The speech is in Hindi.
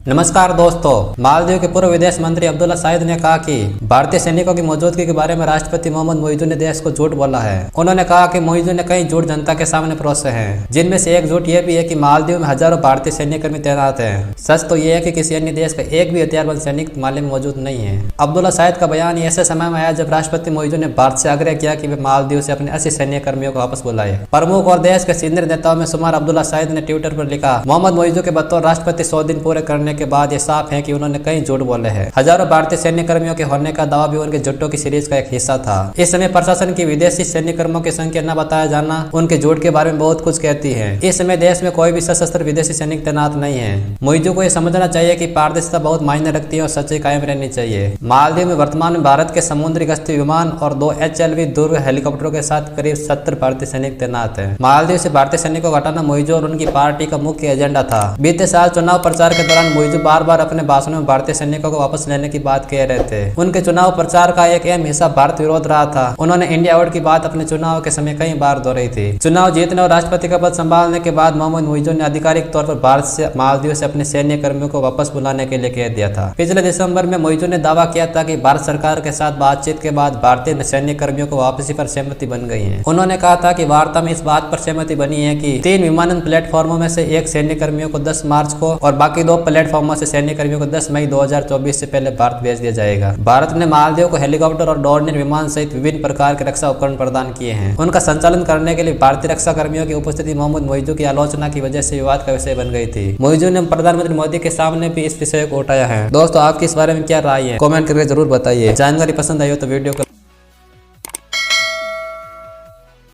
नमस्कार दोस्तों, मालदीव के पूर्व विदेश मंत्री अब्दुल्ला शाहिद ने कहा कि भारतीय सैनिकों की मौजूदगी के बारे में राष्ट्रपति मोहम्मद मुइज़्ज़ू ने देश को झूठ बोला है। उन्होंने कहा कि मुइज़्ज़ू ने कई झूठ जनता के सामने परोसे हैं, जिनमें से एक झूठ ये भी है कि मालदीव में हजारों भारतीय सैन्यकर्मी तैनात हैं। सच तो ये है कि किसी अन्य देश का एक भी हथियारबंद सैनिक माले में मौजूद नहीं है। अब्दुल्ला शाहिद का बयान ऐसे समय में आया जब राष्ट्रपति मुइज़्ज़ू ने भारत से आग्रह किया कि वे मालदीव से अपने 80 सैन्यकर्मियों को वापस बुलाए। प्रमुख और देश के सीनियर नेताओं में शुमार अब्दुल्ला शाहिद ने ट्विटर पर लिखा, मोहम्मद मुइज़्ज़ू के बतौर राष्ट्रपति 100 दिन पूरे करने के बाद ये साफ है कि उन्होंने कई झूठ बोले हैं। हजारों भारतीय सैन्य कर्मियों के होने का दावा भी उनके झूठों की सीरीज का एक हिस्सा था। इस समय प्रशासन की विदेशी सैन्य कर्मियों की संख्या न बताया जाना उनके झूठ के बारे में बहुत कुछ कहती है। इस समय देश में कोई भी सशस्त्र विदेशी सैनिक तैनात नहीं है। मुइज़्ज़ू को यह समझना चाहिए कि पारदर्शिता बहुत मायने रखती है और सच्चाई कायम रहनी चाहिए। मालदीव में वर्तमान में भारत के समुद्री गश्ती विमान और 2 HLV दुर्ग हेलीकॉप्टरों के साथ करीब 70 भारतीय सैनिक तैनात हैं। मालदीव से भारतीय सैनिकों को हटाना मुइज़्ज़ू और उनकी पार्टी का मुख्य एजेंडा था। बीते साल चुनाव प्रचार के दौरान मुइज़्ज़ू बार बार अपने भाषणों में भारतीय सैनिकों को वापस लेने की बात कह रहे थे। उनके चुनाव प्रचार का एक अहम हिस्सा भारत विरोध रहा था। उन्होंने इंडिया आउट की बात अपने चुनाव के समय कई बार दोहराई थी। चुनाव जीतने और राष्ट्रपति का पद संभालने के बाद मोहम्मद मुइज़्ज़ू ने आधिकारिक तौर पर भारत से मालदीव से अपने सैन्य कर्मियों को वापस बुलाने के लिए कह दिया था। पिछले दिसंबर में मुइज़्ज़ू ने दावा किया था कि भारत सरकार के साथ बातचीत के बाद भारतीय सैन्य कर्मियों को वापसी पर सहमति बन गई है। उन्होंने कहा था कि वार्ता में इस बात पर सहमति बनी है कि 3 विमानन प्लेटफॉर्मों में से एक सैन्य कर्मियों को 10 मार्च को और बाकी 2 प्लेटफॉर्मों से सैन्य कर्मियों को 10 मई 2024 से पहले भारत भेज दिया जाएगा। भारत ने मालदीव को हेलीकॉप्टर और डोर्नियर विमान सहित विभिन्न प्रकार के रक्षा उपकरण प्रदान किए हैं। उनका संचालन करने के लिए भारतीय रक्षा कर्मियों की उपस्थिति मोहम्मद मुइज़्ज़ू की आलोचना की वजह से विवाद का विषय बन गई थी। मुइज़्ज़ू ने प्रधानमंत्री मोदी के सामने भी इस विषय को उठाया है। दोस्तों, आपकी इस बारे में क्या राय है? कमेंट करके जरूर बताइए। जानकारी पसंद आई हो तो वीडियो को